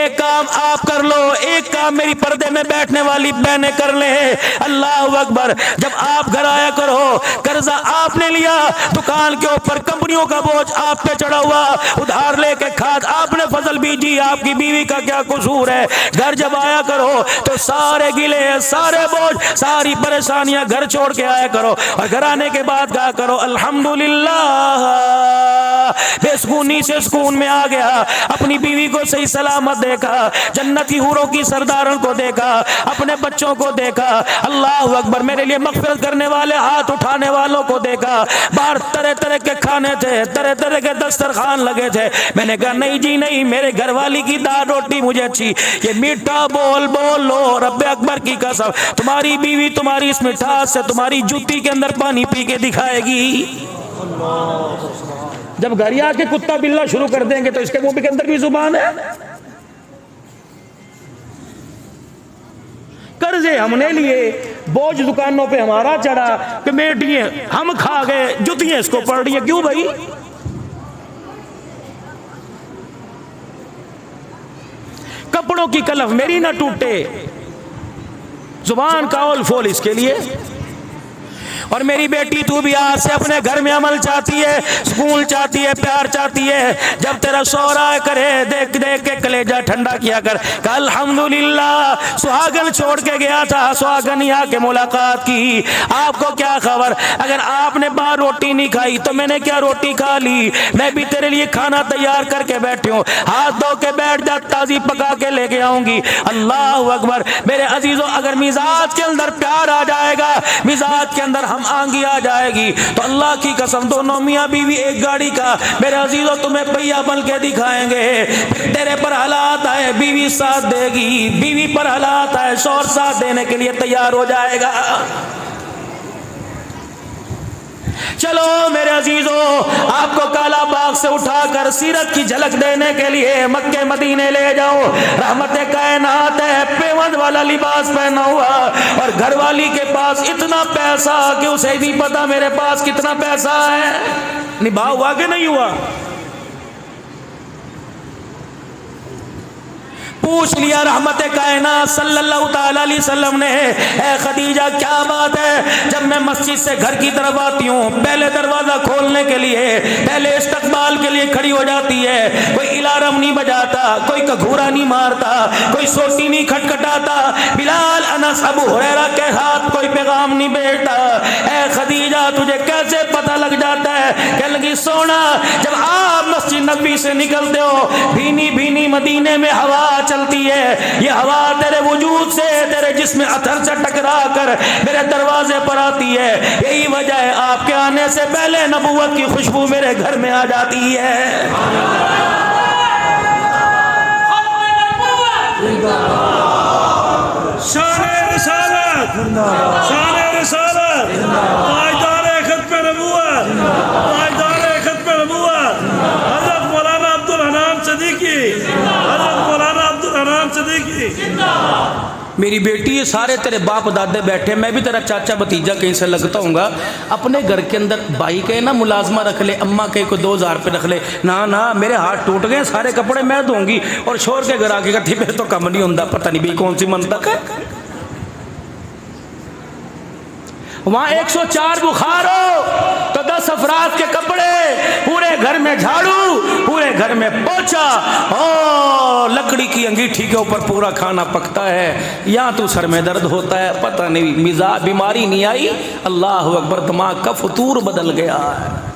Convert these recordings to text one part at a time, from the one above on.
एक काम आप कर लो, एक काम मेरी पर्दे में बैठने वाली बहनें कर ले। अल्लाह अकबर। जब आप घर आया करो, कर्जा आपने लिया, दुकान के ऊपर कंपनियों का बोझ आप पे चढ़ा हुआ, उधार लेके खाद आपने फसल बीजी, आपकी बीवी का क्या कसूर है? घर जब आया करो तो सारे गिले, सारे बोझ, सारी परेशानियां घर छोड़ के आया करो, और घर आने के बाद कहा करो अल्हम्दुलिल्लाह, बेसुकूनी से सुकून में आ गया, अपनी बीवी को सही सलामत देखा, जन्नती हूरों की सरदारों को देखा, अपने बच्चों को देखा, अल्लाह अकबर, मेरे लिए मगफिरत करने वाले हाथ उठाने वालों को देखा। बाहर तरह तरह के खाने थे, तरह तरह के दस्तरखान लगे थे। मैंने कहा नहीं जी नहीं, मेरे घरवाली की दाल रोटी मुझे अच्छी, ये मीठा बोल बोल लो, रब्बे अकबर की कसम, तुम्हारी बीवी तुम्हारी इस मिठास से तुम्हारी जूती के अंदर पानी पी के दिखाएगी। जब घर आके कुत्ता बिल्ला शुरू कर देंगे तो इसके मुंह के अंदर भी जुबान है। कर्जे हमने लिए, बोझ दुकानों पे हमारा चढ़ा, कमेटियां हम खा गए, जुतियां इसको पड़ रही है। क्यों भाई? कपड़ों की कलफ मेरी ना टूटे, जुबान का ओल फोल इसके लिए। और मेरी बेटी तू भी आज से अपने घर में अमल चाहती है, सुकून चाहती है, प्यार चाहती है, जब तेरा शौहरा करे देख देख के कलेजा ठंडा किया कर। कल अल्हम्दुलिल्लाह सुहागन छोड़ के गया था, सुहागन यहाँ के मुलाकात की। आपको क्या खबर, अगर आपने बाहर रोटी नहीं खाई तो मैंने क्या रोटी खा ली, मैं भी तेरे लिए खाना तैयार करके बैठी हूँ, हाथ धो के बैठ जा, ताजी पका के लेके आऊंगी। अल्लाह अकबर। मेरे अजीजों, अगर मिजाज के अंदर प्यार आ जाएगा, मिजाज के अंदर हम आंगी आ जाएगी, तो अल्लाह की कसम दोनों मियाँ बीवी एक गाड़ी का, मेरे अजीजों तुम्हें पहिया बन के दिखाएंगे। तेरे पर हालात आए बीवी साथ देगी, बीवी पर हालात आए शौहर साथ देने के लिए तैयार हो जाएगा। चलो मेरे अजीजों, आपको काला बाग से उठाकर सीरत की झलक देने के लिए मक्के मदीने ले जाओ। रहमत कायनात है, पेवंद वाला लिबास पहना हुआ, और घरवाली के पास इतना पैसा कि उसे भी पता मेरे पास कितना पैसा है। निभा हुआ कि नहीं हुआ? पूछ लिया रहमत कायनात सल्लल्लाहु ताला अलैहि वसल्लम ने, ए खदीजा क्या बात है, जब मैं मस्जिद से घर की तरफ आती हूँ पहले दरवाजा खोलने के लिए, पहले इस्तकबाल के लिए खड़ी हो जाती है, कोई इलारम नहीं बजाता, कोई कघूरा नहीं मारता, कोई सोटी नहीं खटखटाता, बिलाल अनस अबू हुरैरा के हाथ कोई पैगाम नहीं भेजता। ए खदीजा तुझे कैसे पता लग जाता है? कहने लगी सोना, जब आप मस्जिद नबी से निकलते हो भीनी भीनी मदीने में हवा चलती है, ये हवा तेरे वजूद से, तेरे जिस्म अथर से टकरा कर मेरे दरवाजे पर आती है। यही वजह है आपके आने से पहले नबूवत की खुशबू मेरे घर में आ जाती है। शान रिसालत, शान रिसालत, ताजदार खत्म नबूवत, ताजदार खत्म नबूवत, हज़रत मौलाना अब्दुल हन्नान सदीकी, हज़रत मौलाना अब्दुल हन्नान सदीकी। मेरी बेटी, ये सारे तेरे बाप दादे बैठे, मैं भी तेरा चाचा भतीजा कहीं से लगता हूँगा। अपने घर के अंदर भाई कहे ना मुलाजमा रख ले, अम्मा कहे को 2000 रुपये रख ले, ना ना मेरे हाथ टूट गए, सारे कपड़े मैं दूंगी, और शोर के घर आके कठी फिर तो कम नहीं होता। पता नहीं भाई कौन सी मंतक है। वहां 104 बुखार हो तो 10 अफराद के कपड़े, पूरे घर में झाड़ू, पूरे घर में पोछा, और लकड़ी की अंगीठी के ऊपर पूरा खाना पकता है। यहाँ तो सर में दर्द होता है, पता नहीं मिजाज बीमारी नहीं आई, अल्लाह अकबर, दिमाग का फतूर बदल गया है।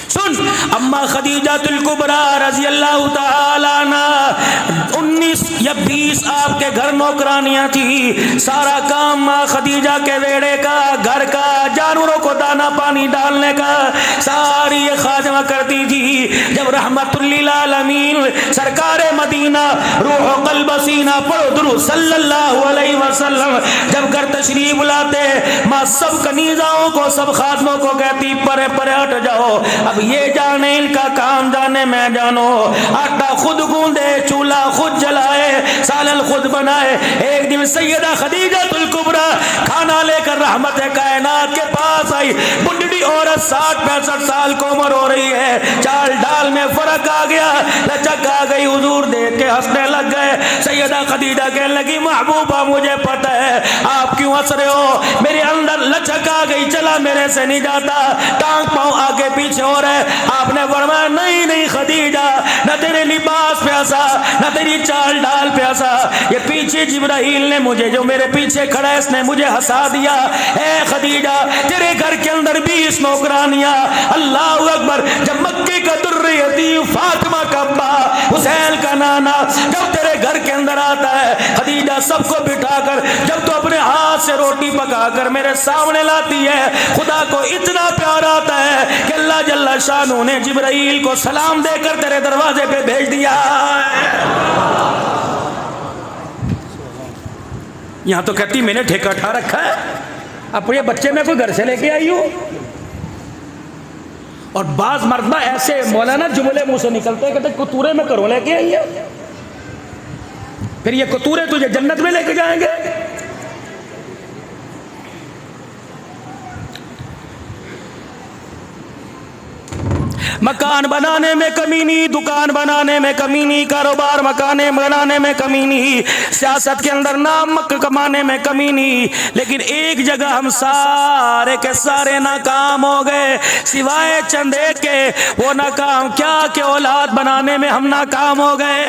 सुन, अम्मा खदीजातुल कुबरा रज़ी अल्लाह ताला अन्हा 19 या 20 आपके घर नौकरानियां थी, सारा काम माँ खदीजा के वेड़े का, घर का, जानवरों को दाना पानी डालने का सारी ये खादिमा करती थी। जब रहमतुल लिल आलमीन सरकार मदीना रूह क़ल्ब सीना पढ़ो दुरूद सल्लल्लाहु अलैहि वसल्लम जब घर तशरीफ लाते, माँ सब कनीजाओं को, सब खादमों को कहती परे परे हट जाओ, अब ये जाने इनका काम जाने मैं जानो। आटा खुद गूंदे, चूल्हा खुद जलाए, सालन खुद बनाए। एक दिन सैयदा खदीजातुल कुबरा खाना लेकर रहमत कायनात के पास आई। बुढ़ी औरत 60-65 साल की उम्र हो रही है, चाल डाल में फर्क आ गया, लचक आ गई, हुजूर देख के हंसने लग सैयदा खदीजा कहने लगी महबूबा मुझे पता है आप क्यों हंस रहे हो, मेरे अंदर लचक आ गई, चला मेरे से नहीं जाता, टांग पांव आगे पीछे हो रहे। आपने फरमाया नहीं नहीं खदीजा, न तेरे लिबास पे हंसा न तेरी चाल ढाल पे हंसा, ये पीछे जिब्राइल ने मुझे, जो मेरे पीछे खड़ा है इसने मुझे हंसा दिया। ए खदीजा तेरे घर के अंदर 20 नौकरानियां, अल्लाह अकबर, जब मक्के का दुर्रियती फातिमा का अब्बा हुसैन का नाना जब तेरे घर के अंदर आता है खदीजा सबको बिठाकर जब तो अपने हाथ से रोटी पकाकर मेरे सामने लाती है, खुदा को इतना प्यार आता है कि अल्लाह जल्ला शानू ने जिब्राइल को सलाम देकर तेरे दरवाजे पे भेज दिया। यहां तो कहती मैंने ठेका उठा रखा है, अपने बच्चे में कोई घर से लेके आई हूं। और बाज मर्दबा ऐसे मौलाना जुमले मुंह से निकलते कहते कतूरे में करो लेके आई है, फिर ये कतूरे तुझे जन्नत में लेके जाएंगे। मकान बनाने में कमीनी, दुकान बनाने में कमीनी, कारोबार मकाने बनाने में कमीनी, सियासत के अंदर नाम कमाने में कमीनी, लेकिन एक जगह हम सारे के सारे नाकाम हो गए सिवाय चंद एक के। वो नाकाम क्या कि औलाद बनाने में हम नाकाम हो गए।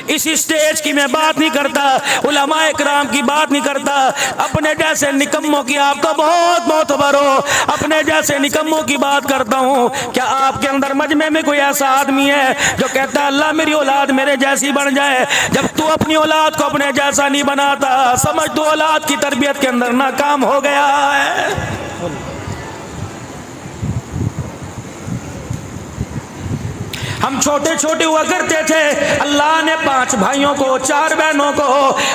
इस स्टेज की मैं बात नहीं करता, उलमाए किराम की बात नहीं करता, अपने जैसे निकम्मों की आप तो बहुत मोतबर हो, अपने जैसे निकम्मों की बात करता हूँ। क्या आपके अंदर मजमे में कोई ऐसा आदमी है जो कहता है अल्लाह मेरी औलाद मेरे जैसी बन जाए? जब तू अपनी औलाद को अपने जैसा नहीं बनाता समझ तू औलाद की तरबियत के अंदर नाकाम हो गया है। हम छोटे छोटे हुआ करते थे, अल्लाह ने 5 भाइयों को 4 बहनों को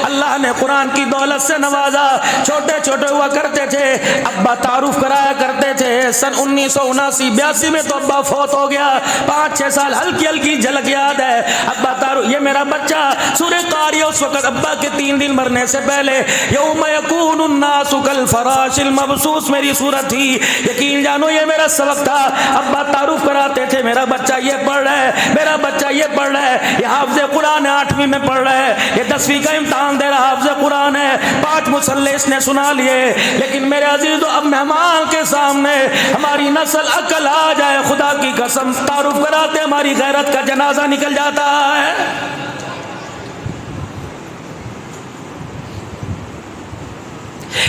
अल्लाह ने कुरान की दौलत से नवाजा। छोटे छोटे हुआ करते थे, अब्बा तारुफ कराया करते थे। सन 1979-82 में तो अब्बा फौत हो गया। 5-6 साल हल्की हल्की झलक याद है। अब्बा तारुफ, ये मेरा बच्चा सूरह कारिया उस वक्त अब्बा के 3 दिन मरने से पहले यौम यकूनुन नासु कल फराशिल मबसूस मेरी सूरत थी। यकीन जानो ये मेरा सबक था। अब्बा तारुफ कराते थे, मेरा बच्चा ये पढ़ रहा है, मेरा बच्चा ये पढ़ रहा है, ये हाफ़िज़ कुरान है 8वीं में पढ़ रहा है, ये 10वीं का इम्तहान दे रहा हाफ़िज़ कुरान है, 5 मुसल्ले इसने सुना लिए। लेकिन मेरे अजीज़ों अब मेहमान के सामने हमारी नस्ल अकल आ जाए, खुदा की कसम तारुफ कराते हमारी गैरत का जनाजा निकल जाता है।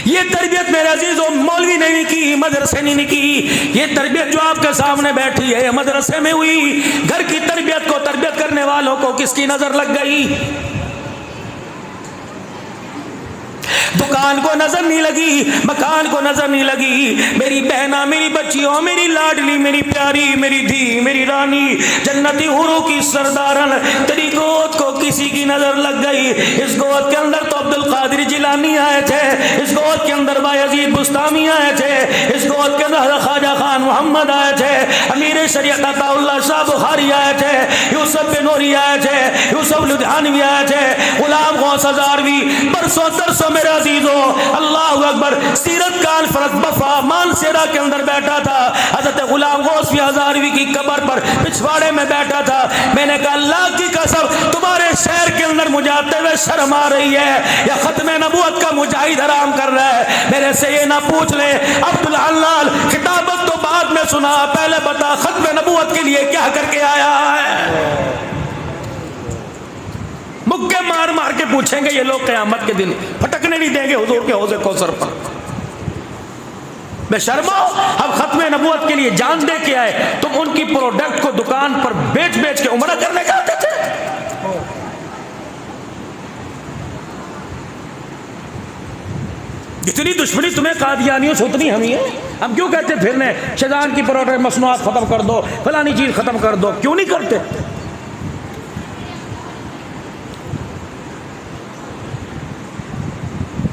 ये तरबियत मेरे अजीजों मौलवी ने नहीं की, मदरसे ने नहीं की। ये तरबियत जो आपके सामने बैठी है मदरसे में हुई। घर की तरबियत को, तरबियत करने वालों को किसकी नजर लग गई? दुकान को नजर नहीं लगी, मकान को नजर नहीं लगी। मेरी बहना, मेरी बच्चियों, मेरी लाडली, मेरी प्यारी, मेरी धी, मेरी रानी, जन्नती हुरों की सरदारन, तेरी गोद को किसी की नजर लग गई। इस गोद के अंदर तो अब्दुल कादिर जिलानी आए थे, इस गोद के अंदर बायजीद बुस्तामी आए थे, इस गोद के अंदर ख्वाजा खान मोहम्मद आए थे, अमीर शरीयत अताउल्लाह शाह बुखारी आए थे, यूसुफ बिनूरी आए थे, यूसुफ लुधियानवी आए थे, गुलाम गौस हज़ारवी, परसों तरसों मेरे अजीजों अल्लाह अकबर सीरत कॉन्फ्रेंस बफा मानसेरा के अंदर बैठा था। हजरत गुलाम गौस हज़ारवी की कब्र पर पिछवाड़े में बैठा था। मैंने कहा अल्लाह की कसम तुम्हारे शहर के अंदर मुझे आते हुए शर्म आ रही है या खत्म नबूवत का मुजाहिद हराम कर रहा है? मेरे से ये ना पूछ ले अब्दुल हल्लाल, खिताबत तो बाद में सुना, पहले बता खत्म नबूवत के लिए क्या करके आया है? मुक्के मार मार के पूछेंगे ये लोग क़यामत के दिन, फटकने नहीं देंगे हुजूर के हौज़े कौसर पर। बेशर्मो, हम खत्म नबूवत के लिए जान दे के आए, तुम उनकी प्रोडक्ट को दुकान पर बेच बेच के उम्रा करने जाते थे। जितनी दुश्मनी तुम्हें कादियानियों से उतनी हमी है। हम क्यों कहते फिरने शैतान की प्रोडक्ट मसनूआत खत्म कर दो, फलानी चीज खत्म कर दो? क्यों नहीं करते?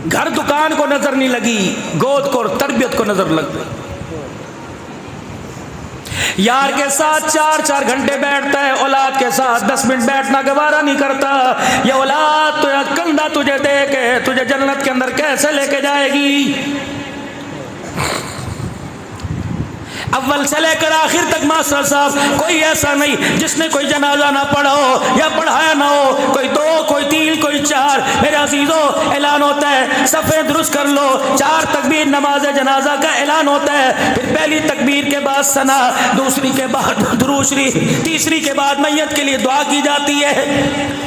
घर दुकान को नजर नहीं लगी, गोद को और तरबियत को नजर लग गई। यार के साथ 4-4 घंटे बैठता है, औलाद के साथ 10 मिनट बैठना गवारा नहीं करता। ये औलाद तो कंधा तुझे दे के तुझे जन्नत के अंदर कैसे लेके जाएगी? अव्वल से लेकर आखिर तक मास्टर साहब कोई ऐसा नहीं जिसने कोई जनाजा ना पढ़ा हो या पढ़ाया ना हो। कोई 2, कोई 3, कोई 4। मेरे अजीजों, ऐलान होता है सफ़े दुरुस्त कर लो। 4 तकबीर नमाज जनाजा का ऐलान होता है। फिर पहली तकबीर के बाद सना, दूसरी के बाद दुरूद शरीफ, तीसरी के बाद मैयत के लिए दुआ की जाती है।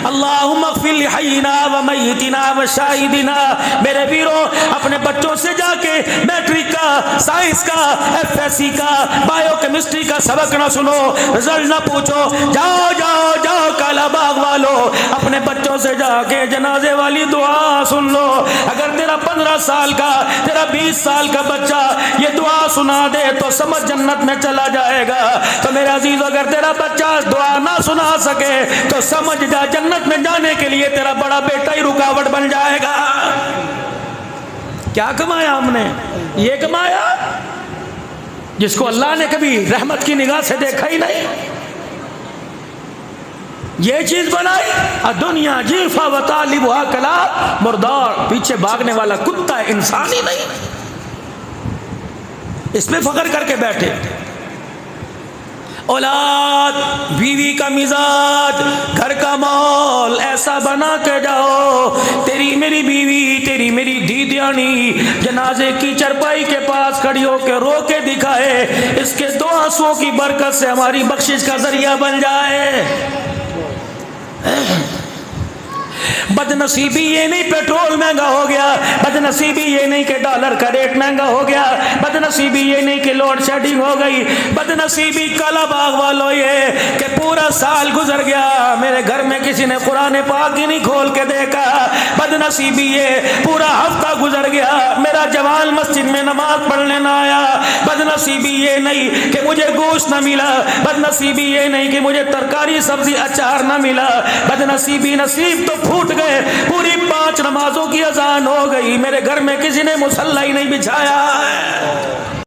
अल्लाहुम्मा अग़फ़िर लिहय्यिना व मय्यितिना व शाहिदिना। मेरे वीरों, अपने बच्चों से जाके मैट्रिक का, साइंस का, FSC का, बायोकेमिस्ट्री का सबक ना सुनो, रिजल्ट ना पूछो। जाओ जाओ जाओ कालाबाग वालों, अपने बच्चों से जाके जनाजे वाली दुआ सुन लो। अगर तेरा 15 साल का, तेरा 20 साल का बच्चा ये दुआ सुना दे तो समझ जन्नत में चला जाएगा। तो मेरे अजीज, अगर तेरा बच्चा दुआ ना सुना सके तो समझ जा जन्नत में जाने के लिए तेरा बड़ा बेटा ही रुकावट बन जाएगा। क्या कमाया हमने? ये कमाया जिसको अल्लाह ने कभी रहमत की निगाह से देखा ही नहीं। ये चीज बनाई दुनिया जीफा व तालिबुहा कला मुर्दार, पीछे भागने वाला कुत्ता है, इंसान ही नहीं। इसमें फख्र करके बैठे। औलाद, बीवी का मिजाज, घर का माहौल ऐसा बना के जाओ, तेरी मेरी बीवी, तेरी मेरी दीदियानी जनाजे की चरपाई के पास खड़ी होकर रो के दिखाए, इसके 2 आंसुओं की बरकत से हमारी बख्शिश का जरिया बन जाए। बदनसीबी ये नहीं पेट्रोल महंगा हो गया, बदनसीबी ये नहीं कि डॉलर का रेट महंगा हो गया, बदनसीबी ये नहीं कि लोड शेडिंग हो गई, बदनसीबी कालाबाग वालों ये कि पूरा साल गुजर गया, मेरे घर में किसी ने कुरान पाक ही नहीं खोल के देखा। बदनसीबी ये पूरा हफ्ता गुजर गया, मेरा जवान मस्जिद में नमाज पढ़ने ना आया। बदनसीबी ये नहीं कि मुझे गोश्त ना मिला, बदनसीबी ये नहीं कि मुझे तरकारी सब्जी अचार ना मिला। बदनसीबी नसीब तो फूट गए, पूरी 5 नमाजों की अजान हो गई, मेरे घर में किसी ने मुसल्ला ही नहीं बिछाया।